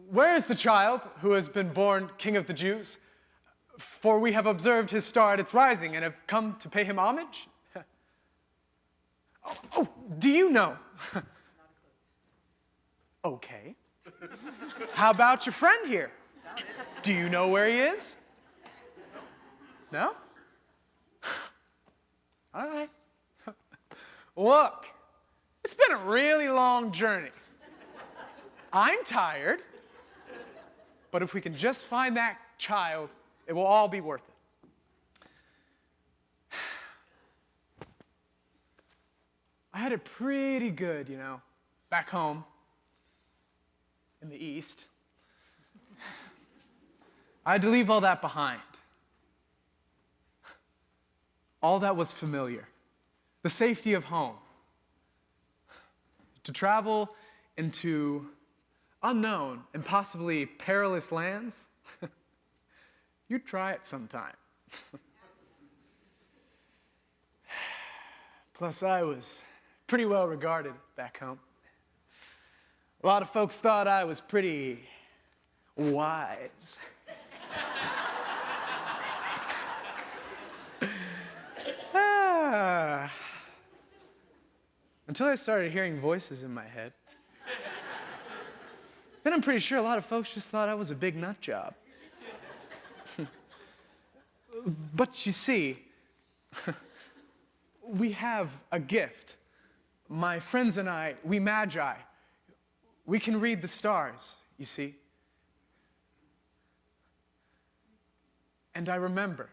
Where is the child who has been born King of the Jews? For we have observed his star at its rising and have come to pay him homage. Oh, do you know? Okay. How about your friend here? Do you know where he is? No? All right. Look, it's been a really long journey. I'm tired. But if we can just find that child, it will all be worth it. I had it pretty good, back home in the East. I had to leave all that behind. All that was familiar. The safety of home. To travel into unknown and possibly perilous lands, you'd try it sometime. Plus, I was pretty well regarded back home. A lot of folks thought I was pretty wise. Until I started hearing voices in my head. Then I'm pretty sure a lot of folks just thought I was a big nut job. But you see, we have a gift. My friends and I, we magi. We can read the stars, you see. And I remember,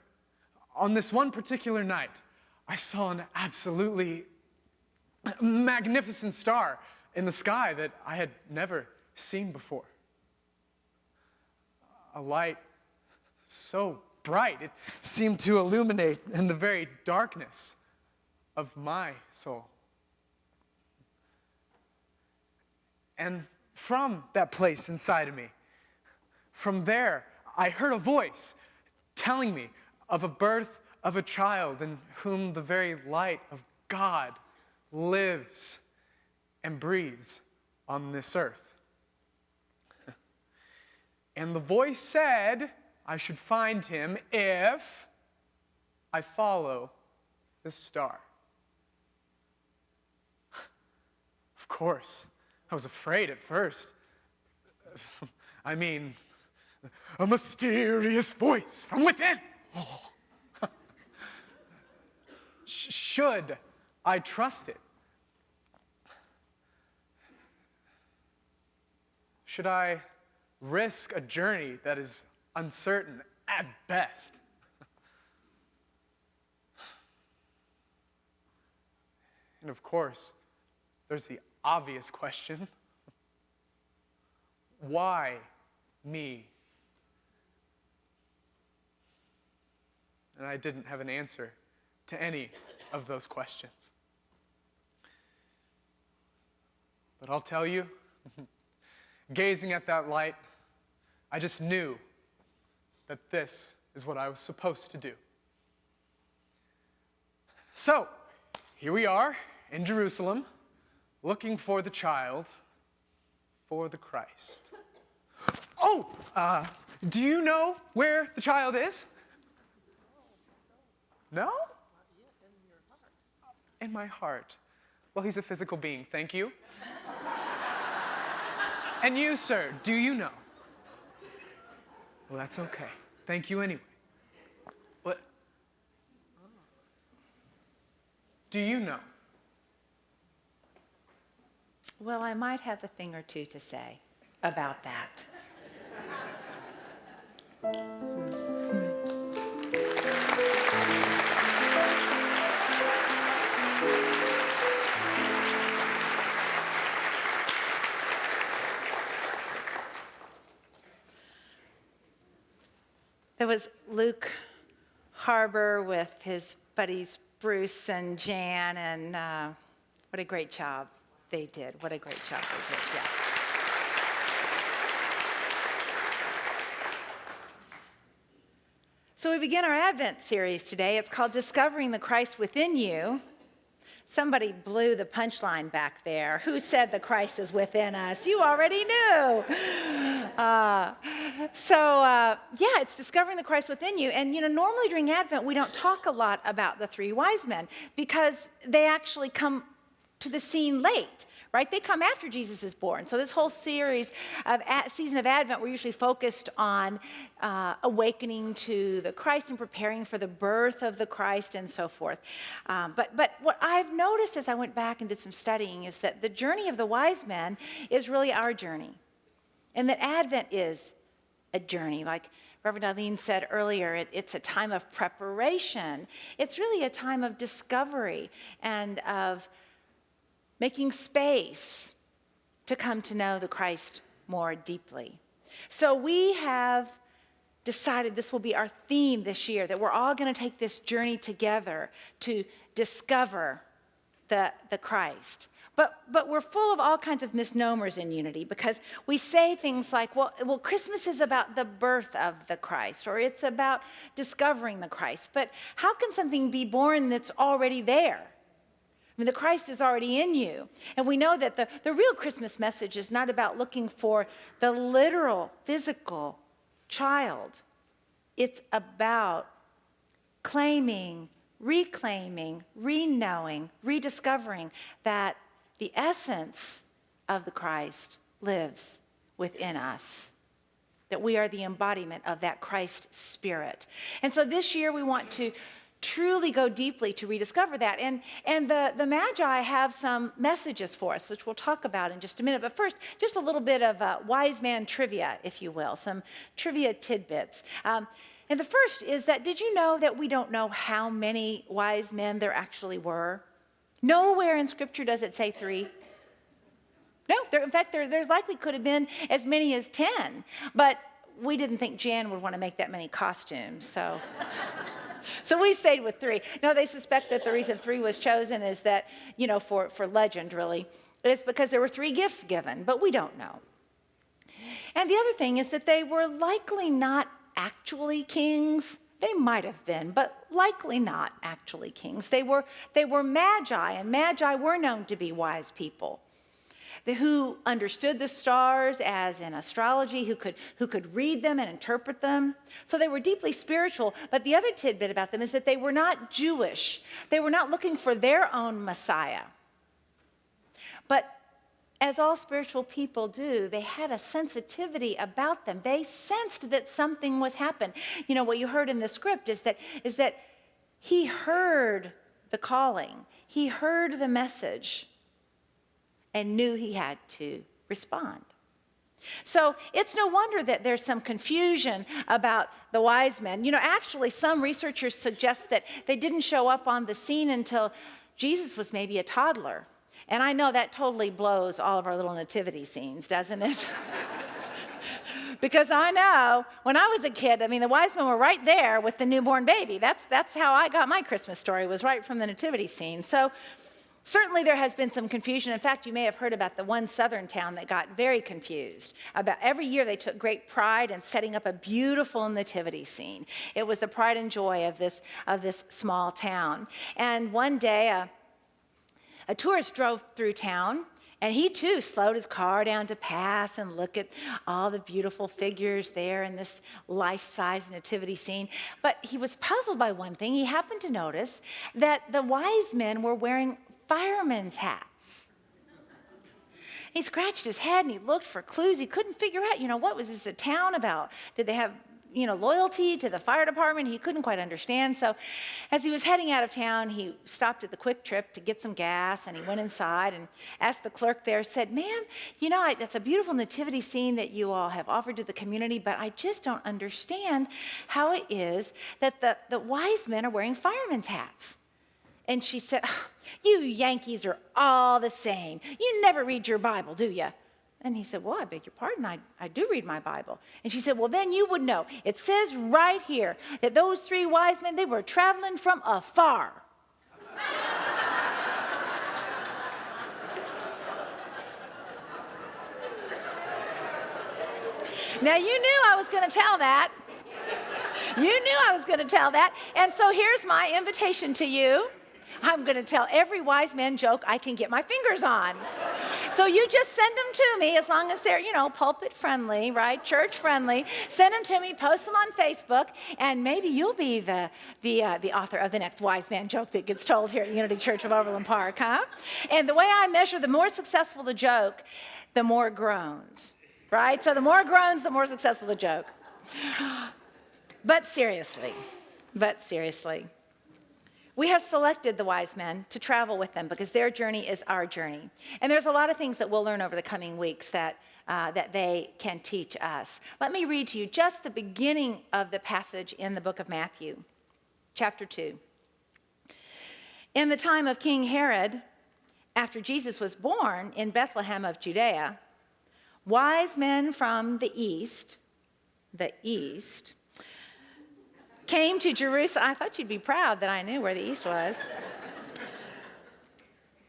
on this one particular night, I saw an absolutely magnificent star in the sky that I had never seen before. A light so bright it seemed to illuminate in the very darkness of my soul. And from that place inside of me, from there, I heard a voice telling me of a birth of a child in whom the very light of God lives and breathes on this earth. And the voice said I should find him if I follow the star. Of course, I was afraid at first. I mean, a mysterious voice from within. Oh. Should I trust it? Should I risk a journey that is uncertain at best? And of course, there's the obvious question. Why me? And I didn't have an answer to any of those questions. But I'll tell you, gazing at that light, I just knew that this is what I was supposed to do. So, here we are in Jerusalem, looking for the child, for the Christ. Oh, do you know where the child is? No? In my heart. Well, he's a physical being, thank you. And you, sir, do you know? Well, that's okay. Thank you anyway. What? Do you know? Well, I might have a thing or two to say about that. There was Luke Harbor with his buddies Bruce and Jan, and what a great job they did. What a great job they did, yeah. So we begin our Advent series today. It's called Discovering the Christ Within You. Somebody blew the punchline back there. Who said the Christ is within us? You already knew. It's discovering the Christ within you. And, normally during Advent, we don't talk a lot about the three wise men because they actually come to the scene late, right? They come after Jesus is born. So this whole series of season of Advent, we're usually focused on awakening to the Christ and preparing for the birth of the Christ and so forth. But what I've noticed as I went back and did some studying is that the journey of the wise men is really our journey. And that Advent is a journey. Like Reverend Eileen said earlier, it's a time of preparation. It's really a time of discovery and of making space to come to know the Christ more deeply. So we have decided this will be our theme this year, that we're all going to take this journey together to discover the Christ. But we're full of all kinds of misnomers in Unity because we say things like, well, Christmas is about the birth of the Christ, or it's about discovering the Christ. But how can something be born that's already there? I mean, the Christ is already in you. And we know that the real Christmas message is not about looking for the literal, physical child. It's about claiming, reclaiming, re-knowing, rediscovering that the essence of the Christ lives within us, that we are the embodiment of that Christ spirit. And so this year we want to truly go deeply to rediscover that. And the Magi have some messages for us, which we'll talk about in just a minute. But first, just a little bit of wise man trivia, if you will, some trivia tidbits. And the first is that, did you know that we don't know how many wise men there actually were? Nowhere in Scripture does it say 3. No, in fact, there's likely could have been as many as 10. But we didn't think Jan would want to make that many costumes, so... So we stayed with 3. No, they suspect that the reason 3 was chosen is that, for legend, really, it's because there were 3 gifts given, but we don't know. And the other thing is that they were likely not actually kings. They might have been, but likely not actually kings. They were magi, and magi were known to be wise people who understood the stars as in astrology, who could read them and interpret them. So they were deeply spiritual. But the other tidbit about them is that they were not Jewish. They were not looking for their own Messiah. But as all spiritual people do, they had a sensitivity about them. They sensed that something was happening. What you heard in the script is that he heard the calling. He heard the message and knew he had to respond. So it's no wonder that there's some confusion about the wise men. Actually, some researchers suggest that they didn't show up on the scene until Jesus was maybe a toddler. And I know that totally blows all of our little nativity scenes, doesn't it? Because I know when I was a kid, the wise men were right there with the newborn baby. That's how I got my Christmas story, was right from the nativity scene. So certainly there has been some confusion. In fact, you may have heard about the one southern town that got very confused. About every year they took great pride in setting up a beautiful nativity scene. It was the pride and joy of this small town. And one day a tourist drove through town, and he too slowed his car down to pass and look at all the beautiful figures there in this life-size nativity scene. But he was puzzled by one thing. He happened to notice that the wise men were wearing firemen's hats. He scratched his head and he looked for clues. He couldn't figure out, what was this a town about? Did they have, loyalty to the fire department? He couldn't quite understand. So as he was heading out of town, he stopped at the Quick Trip to get some gas, and he went inside and asked the clerk there, said, "Ma'am, that's a beautiful nativity scene that you all have offered to the community, but I just don't understand how it is that the wise men are wearing firemen's hats." And she said, "You Yankees are all the same. You never read your Bible, do you?" And he said, well, I beg your pardon, I do read my Bible. And she said, well, then you would know. It says right here that those 3 wise men, they were traveling from afar. Now, you knew I was going to tell that. You knew I was going to tell that. And so here's my invitation to you. I'm going to tell every wise man joke I can get my fingers on. So you just send them to me, as long as they're, pulpit friendly, right? Church friendly. Send them to me, post them on Facebook, and maybe you'll be the author of the next wise man joke that gets told here at Unity Church of Overland Park, huh? And the way I measure, the more successful the joke, the more it groans, right? So the more it groans, the more successful the joke. But seriously, we have selected the wise men to travel with them because their journey is our journey. And there's a lot of things that we'll learn over the coming weeks that they can teach us. Let me read to you just the beginning of the passage in the book of Matthew, chapter 2. In the time of King Herod, after Jesus was born in Bethlehem of Judea, wise men from the east, came to Jerusalem. I thought you'd be proud that I knew where the east was.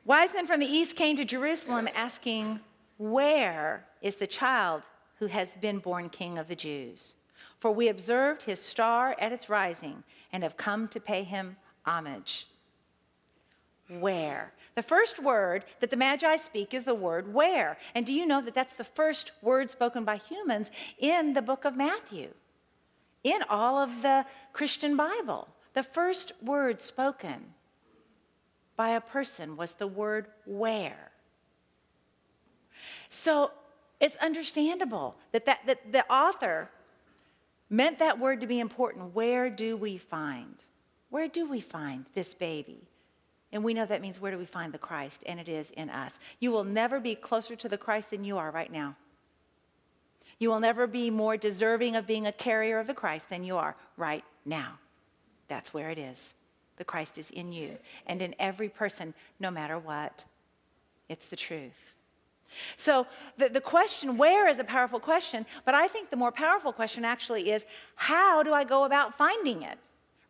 Wise men from the east came to Jerusalem asking, where is the child who has been born King of the Jews? For we observed his star at its rising and have come to pay him homage. Where? The first word that the Magi speak is the word where. And do you know that that's the first word spoken by humans in the book of Matthew? In all of the Christian Bible, the first word spoken by a person was the word where. So it's understandable that the author meant that word to be important. Where do we find this baby? And we know that means where do we find the Christ? And it is in us. You will never be closer to the Christ than you are right now. You will never be more deserving of being a carrier of the Christ than you are right now. That's where it is. The Christ is in you and in every person, no matter what. It's the truth. So the question, where, is a powerful question, but I think the more powerful question actually is, how do I go about finding it?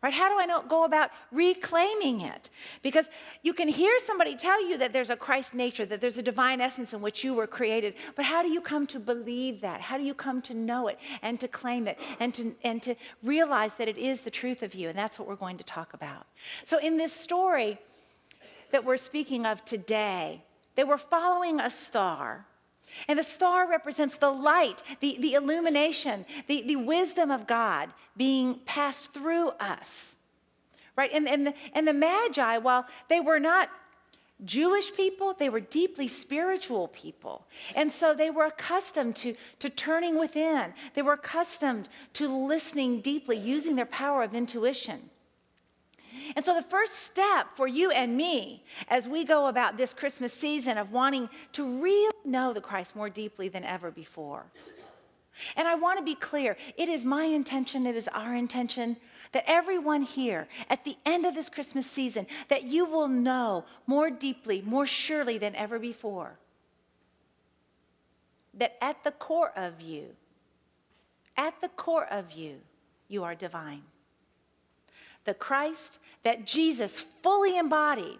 Right? How do I go about reclaiming it? Because you can hear somebody tell you that there's a Christ nature, that there's a divine essence in which you were created, but how do you come to believe that? How do you come to know it and to claim it and to realize that it is the truth of you? And that's what we're going to talk about. So in this story that we're speaking of today, they were following a star. And the star represents the light, the illumination, the wisdom of God being passed through us, right? And the Magi, while they were not Jewish people, they were deeply spiritual people. And so they were accustomed to turning within. They were accustomed to listening deeply, using their power of intuition. And so the first step for you and me as we go about this Christmas season of wanting to really know the Christ more deeply than ever before. And I want to be clear, it is my intention, it is our intention that everyone here at the end of this Christmas season, that you will know more deeply, more surely than ever before, that at the core of you, you are divine. The Christ that Jesus fully embodied,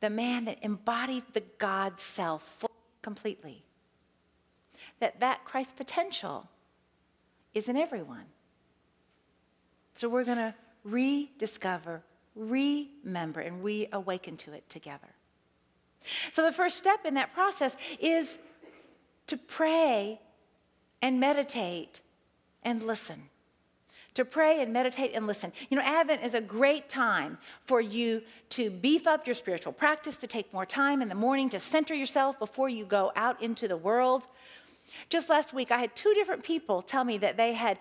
the man that embodied the God self fully, completely, that Christ potential is in everyone. So we're going to rediscover, remember, and reawaken to it together. So the first step in that process is to pray and meditate and listen. To pray and meditate and listen. You know, Advent is a great time for you to beef up your spiritual practice, to take more time in the morning, to center yourself before you go out into the world. Just last week, I had 2 different people tell me that they had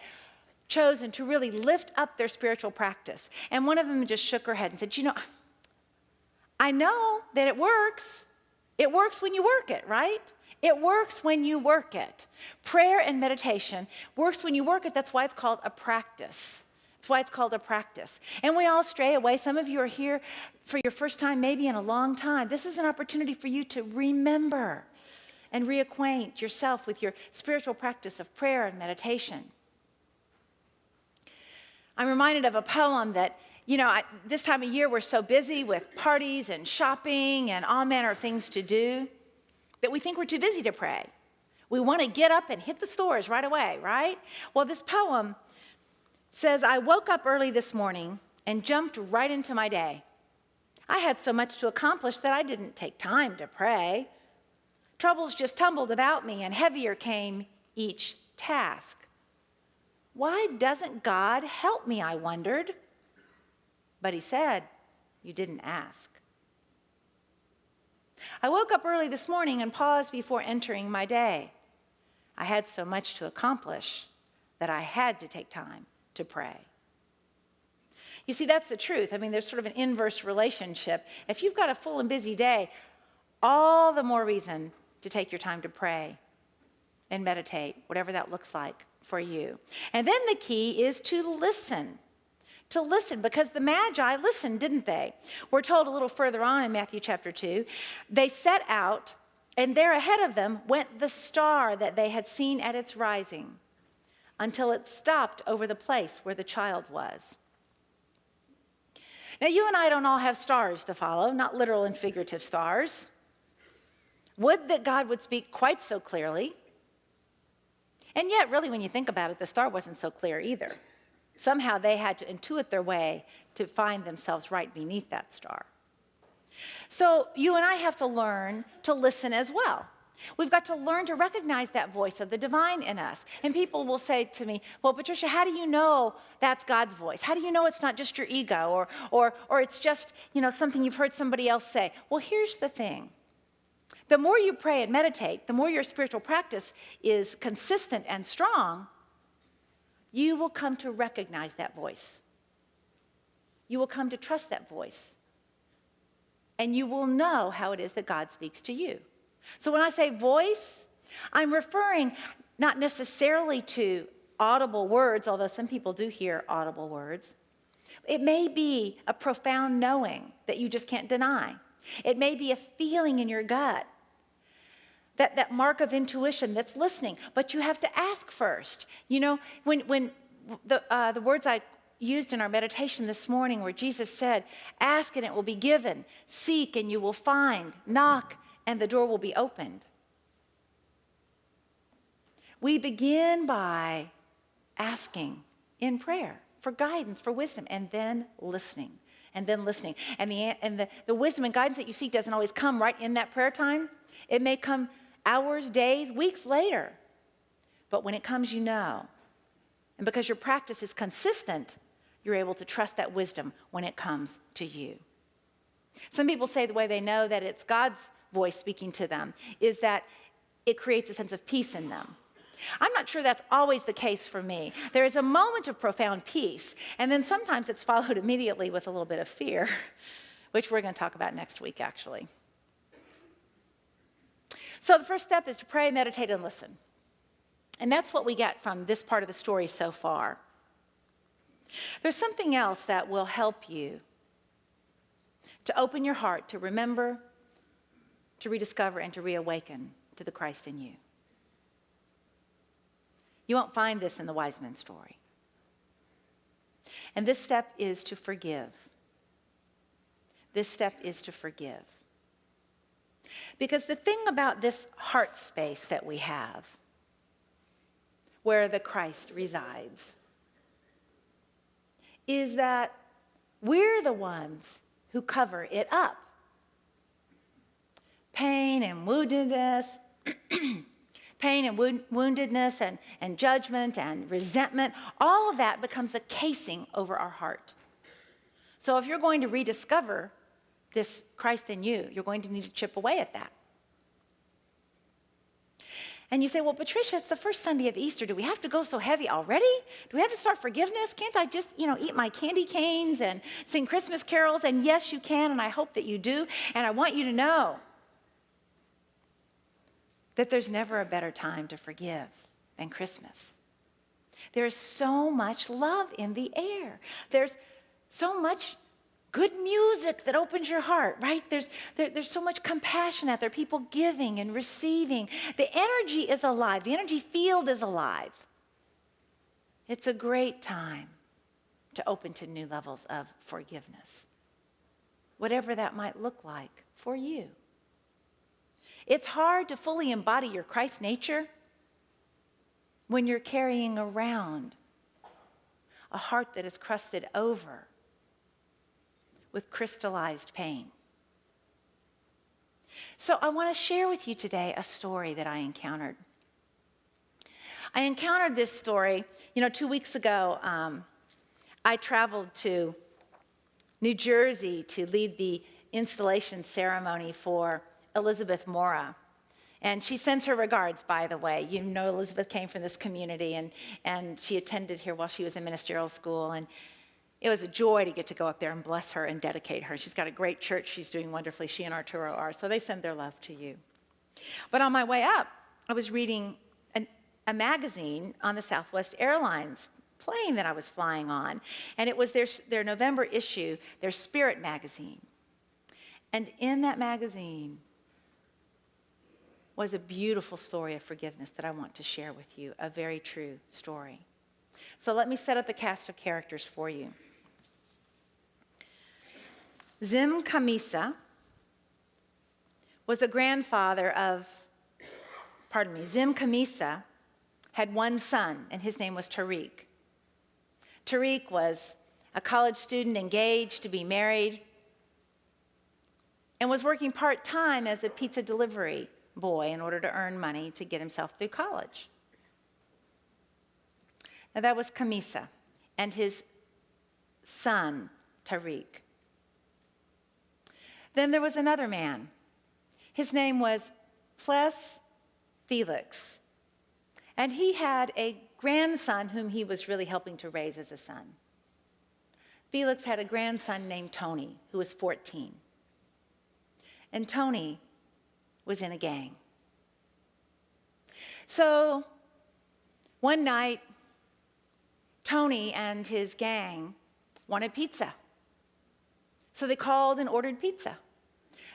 chosen to really lift up their spiritual practice. And one of them just shook her head and said, you know, I know that it works. It works when you work it, right? It works when you work it. Prayer and meditation works when you work it. That's why it's called a practice. That's why it's called a practice. And we all stray away. Some of you are here for your first time, maybe in a long time. This is an opportunity for you to remember and reacquaint yourself with your spiritual practice of prayer and meditation. I'm reminded of a poem that, this time of year we're so busy with parties and shopping and all manner of things to do that we think we're too busy to pray. We want to get up and hit the stores right away, right? Well, this poem says, I woke up early this morning and jumped right into my day. I had so much to accomplish that I didn't take time to pray. Troubles just tumbled about me, and heavier came each task. Why doesn't God help me, I wondered. But he said, you didn't ask. I woke up early this morning and paused before entering my day. I had so much to accomplish that I had to take time to pray. You see, that's the truth. I mean, there's sort of an inverse relationship. If you've got a full and busy day, all the more reason to take your time to pray and meditate, whatever that looks like for you. And then the key is to listen. To listen, because the Magi listened, didn't they? We're told a little further on in Matthew chapter 2, they set out, and there ahead of them went the star that they had seen at its rising, until it stopped over the place where the child was. Now, you and I don't all have stars to follow, not literal and figurative stars. Would that God would speak quite so clearly. And yet, really, when you think about it, the star wasn't so clear either. Somehow they had to intuit their way to find themselves right beneath that star. So you and I have to learn to listen as well. We've got to learn to recognize that voice of the divine in us. And people will say to me, well, Patricia, how do you know that's God's voice? How do you know it's not just your ego or it's just, something you've heard somebody else say? Well, here's the thing. The more you pray and meditate, the more your spiritual practice is consistent and strong, you will come to recognize that voice. You will come to trust that voice. And you will know how it is that God speaks to you. So when I say voice, I'm referring not necessarily to audible words, although some people do hear audible words. It may be a profound knowing that you just can't deny. It may be a feeling in your gut, that mark of intuition that's listening, but you have to ask first. When the words I used in our meditation this morning where Jesus said, ask and it will be given, seek and you will find, knock and the door will be opened. We begin by asking in prayer for guidance, for wisdom, and then listening, and then listening. And the wisdom and guidance that you seek doesn't always come right in that prayer time. It may come hours, days, weeks later. But when it comes, you know. And because your practice is consistent, you're able to trust that wisdom when it comes to you. Some people say the way they know that it's God's voice speaking to them is that it creates a sense of peace in them. I'm not sure that's always the case for me. There is a moment of profound peace, and then sometimes it's followed immediately with a little bit of fear, which we're going to talk about next week, actually. So the first step is to pray, meditate, and listen. And that's what we get from this part of the story so far. There's something else that will help you to open your heart, to remember, to rediscover, and to reawaken to the Christ in you. You won't find this in the wise men's story. And this step is to forgive. This step is to forgive. Because the thing about this heart space that we have, where the Christ resides, is that we're the ones who cover it up. Pain and woundedness, and judgment and resentment, all of that becomes a casing over our heart. So if you're going to rediscover this Christ in you, you're going to need to chip away at that. And you say, well, Patricia, it's the first Sunday of Easter. Do we have to go so heavy already? Do we have to start forgiveness? Can't I just, eat my candy canes and sing Christmas carols? And yes, you can, and I hope that you do. And I want you to know that there's never a better time to forgive than Christmas. There is so much love in the air. There's so much good music that opens your heart, right? There's so much compassion out there, people giving and receiving. The energy is alive. The energy field is alive. It's a great time to open to new levels of forgiveness, whatever that might look like for you. It's hard to fully embody your Christ nature when you're carrying around a heart that is crusted over with crystallized pain. So I want to share with you today a story that I encountered. I encountered this story, 2 weeks ago. I traveled to New Jersey to lead the installation ceremony for Elizabeth Mora. And she sends her regards, by the way. You know Elizabeth came from this community, and she attended here while she was in ministerial school. And it was a joy to get to go up there and bless her and dedicate her. She's got a great church. She's doing wonderfully. She and Arturo are. So they send their love to you. But on my way up, I was reading a magazine on the Southwest Airlines plane that I was flying on. And it was their November issue, their Spirit magazine. And in that magazine was a beautiful story of forgiveness that I want to share with you, a very true story. So let me set up the cast of characters for you. Zim Camisa was the grandfather of, Zim Camisa had one son, and his name was Tariq. Tariq was a college student engaged to be married and was working part-time as a pizza delivery boy in order to earn money to get himself through college. Now that was Camisa and his son, Tariq. Then there was another man. His name was Ples Felix. And he had a grandson whom he was really helping to raise as a son. Felix had a grandson named Tony, who was 14. And Tony was in a gang. So one night, Tony and his gang wanted pizza. So they called and ordered pizza.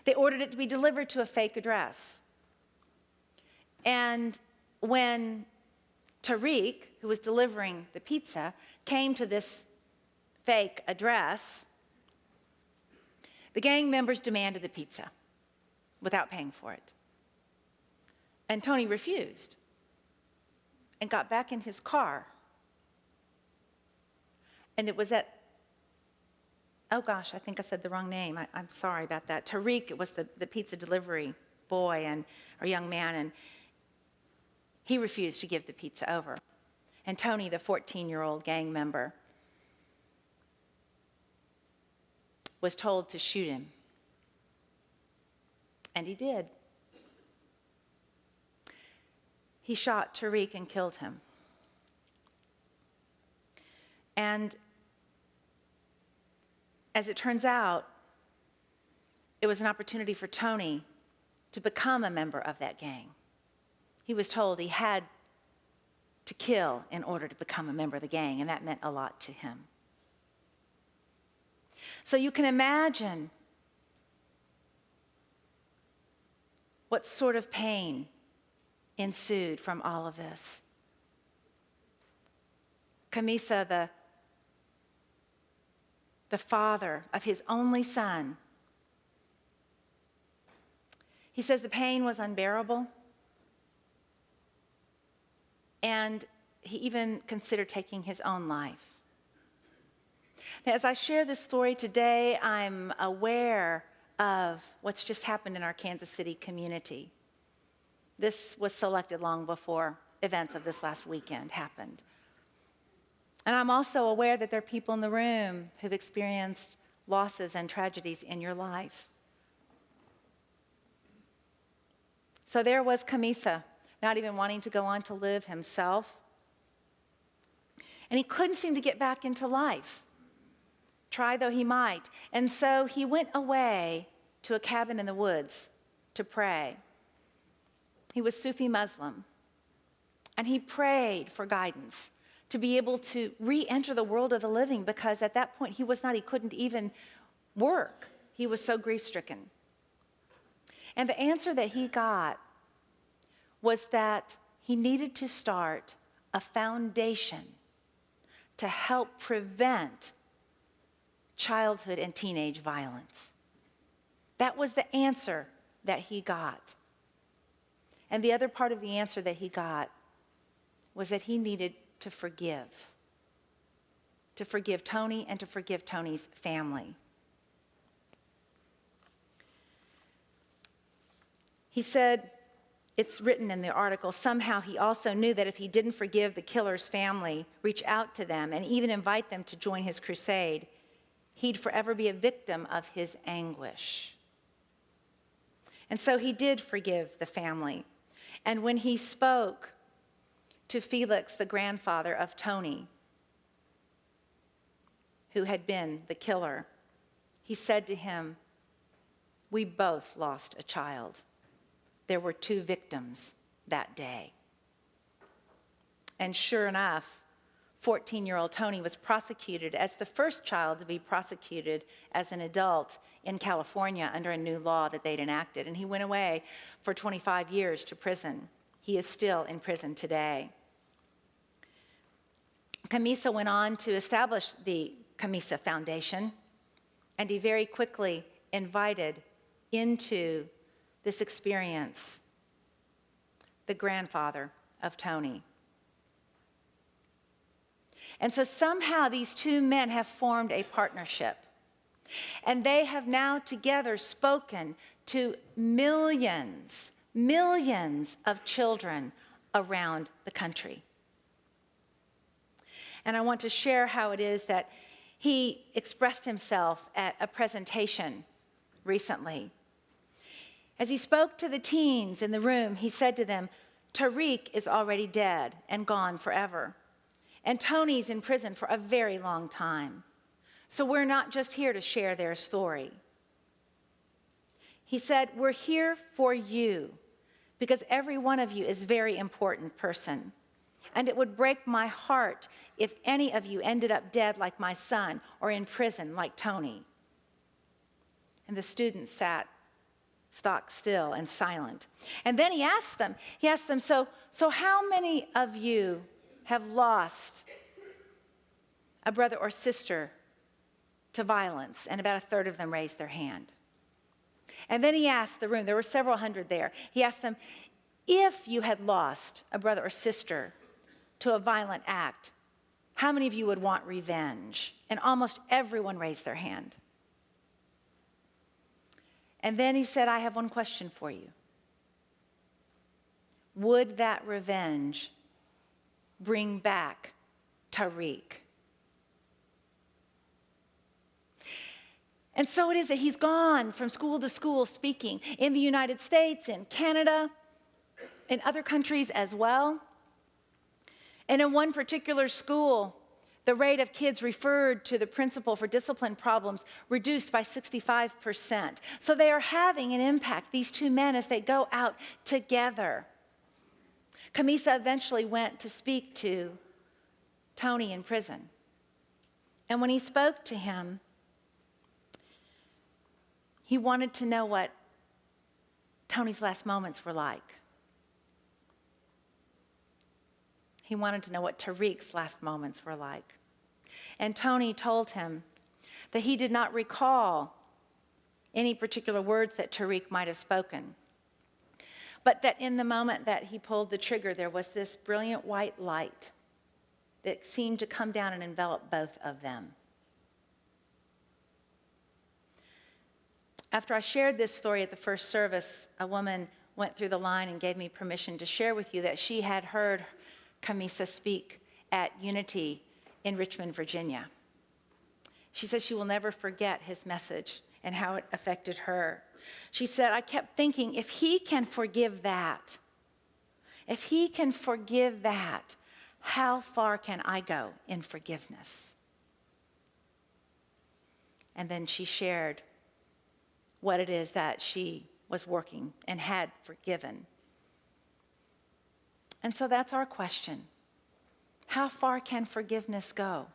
They ordered it to be delivered to a fake address. And when Tariq, who was delivering the pizza, came to this fake address, the gang members demanded the pizza without paying for it. And Tony refused and got back in his car. And it was I think I said the wrong name. I'm sorry about that. Tariq was the pizza delivery boy or young man, and he refused to give the pizza over. And Tony, the 14-year-old gang member, was told to shoot him. And he did. He shot Tariq and killed him. And as it turns out, it was an opportunity for Tony to become a member of that gang. He was told he had to kill in order to become a member of the gang, and that meant a lot to him. So you can imagine what sort of pain ensued from all of this. Camisa, the father of his only son, he says the pain was unbearable, and he even considered taking his own life. Now, as I share this story today, I'm aware of what's just happened in our Kansas City community. This was selected long before events of this last weekend happened. And I'm also aware that there are people in the room who've experienced losses and tragedies in your life. So there was Camisa, not even wanting to go on to live himself. And he couldn't seem to get back into life, try though he might. And so he went away to a cabin in the woods to pray. He was Sufi Muslim, and he prayed for guidance to be able to re-enter the world of the living, because at that point he couldn't even work. He was so grief-stricken. And the answer that he got was that he needed to start a foundation to help prevent childhood and teenage violence. That was the answer that he got. And the other part of the answer that he got was that he needed to forgive Tony and to forgive Tony's family. He said, it's written in the article, somehow he also knew that if he didn't forgive the killer's family, reach out to them, and even invite them to join his crusade, he'd forever be a victim of his anguish. And so he did forgive the family. And when he spoke to Felix, the grandfather of Tony, who had been the killer, he said to him, "We both lost a child. There were 2 victims that day." And sure enough, 14-year-old Tony was prosecuted as the first child to be prosecuted as an adult in California under a new law that they'd enacted. And he went away for 25 years to prison. He is still in prison today. Camisa went on to establish the Camisa Foundation, and he very quickly invited into this experience the grandfather of Tony. And so somehow these 2 men have formed a partnership, and they have now together spoken to millions of children around the country. And I want to share how it is that he expressed himself at a presentation recently. As he spoke to the teens in the room, he said to them, "Tariq is already dead and gone forever. And Tony's in prison for a very long time. So we're not just here to share their story." He said, "We're here for you because every one of you is a very important person. And it would break my heart if any of you ended up dead like my son or in prison like Tony." And the students sat stock still and silent. And then he asked them, so how many of you have lost a brother or sister to violence? And about a third of them raised their hand. And then he asked the room, there were several hundred there, he asked them, if you had lost a brother or sister to a violent act, how many of you would want revenge? And almost everyone raised their hand. And then he said, I have one question for you. Would that revenge bring back Tariq? And so it is that he's gone from school to school speaking in the United States, in Canada, in other countries as well. And in one particular school, the rate of kids referred to the principal for discipline problems reduced by 65%. So they are having an impact, these 2 men, as they go out together. Camisa eventually went to speak to Tony in prison. And when he spoke to him, he wanted to know what Tony's last moments were like. He wanted to know what Tariq's last moments were like. And Tony told him that he did not recall any particular words that Tariq might have spoken, but that in the moment that he pulled the trigger, there was this brilliant white light that seemed to come down and envelop both of them. After I shared this story at the first service, a woman went through the line and gave me permission to share with you that she had heard Camisa speak at Unity in Richmond, Virginia. She says she will never forget his message and how it affected her. She said, I kept thinking, if he can forgive that, how far can I go in forgiveness? And then she shared what it is that she was working and had forgiven. And so that's our question. How far can forgiveness go?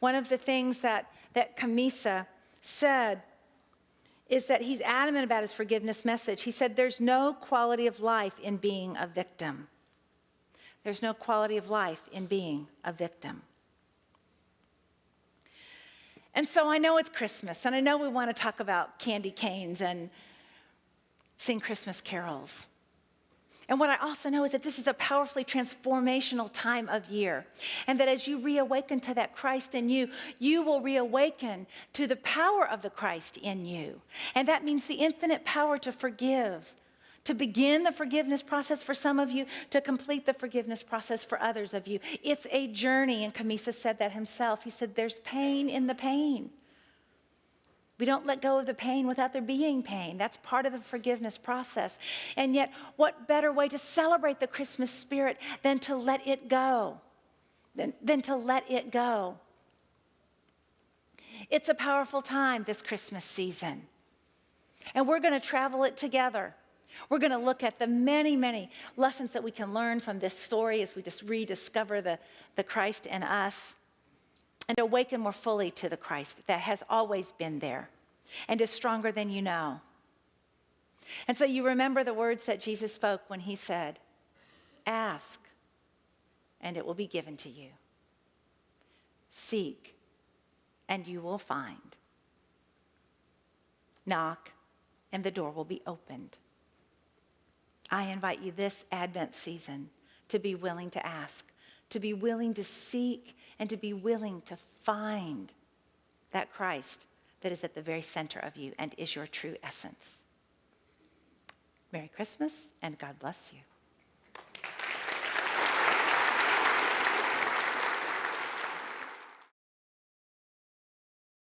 One of the things that Camisa said is that he's adamant about his forgiveness message. He said, there's no quality of life in being a victim. There's no quality of life in being a victim. And so I know it's Christmas, and I know we want to talk about candy canes and sing Christmas carols. And what I also know is that this is a powerfully transformational time of year. And that as you reawaken to that Christ in you, you will reawaken to the power of the Christ in you. And that means the infinite power to forgive, to begin the forgiveness process for some of you, to complete the forgiveness process for others of you. It's a journey, and Camisa said that himself. He said, there's pain in the pain. We don't let go of the pain without there being pain. That's part of the forgiveness process. And yet, what better way to celebrate the Christmas spirit than to let it go? Than to let it go. It's a powerful time, this Christmas season. And we're going to travel it together. We're going to look at the many, many lessons that we can learn from this story as we just rediscover the Christ in us. And awaken more fully to the Christ that has always been there and is stronger than you know. And so you remember the words that Jesus spoke when he said, ask, and it will be given to you. Seek, and you will find. Knock, and the door will be opened. I invite you this Advent season to be willing to ask, to be willing to seek, and to be willing to find that Christ that is at the very center of you and is your true essence. Merry Christmas, and God bless you.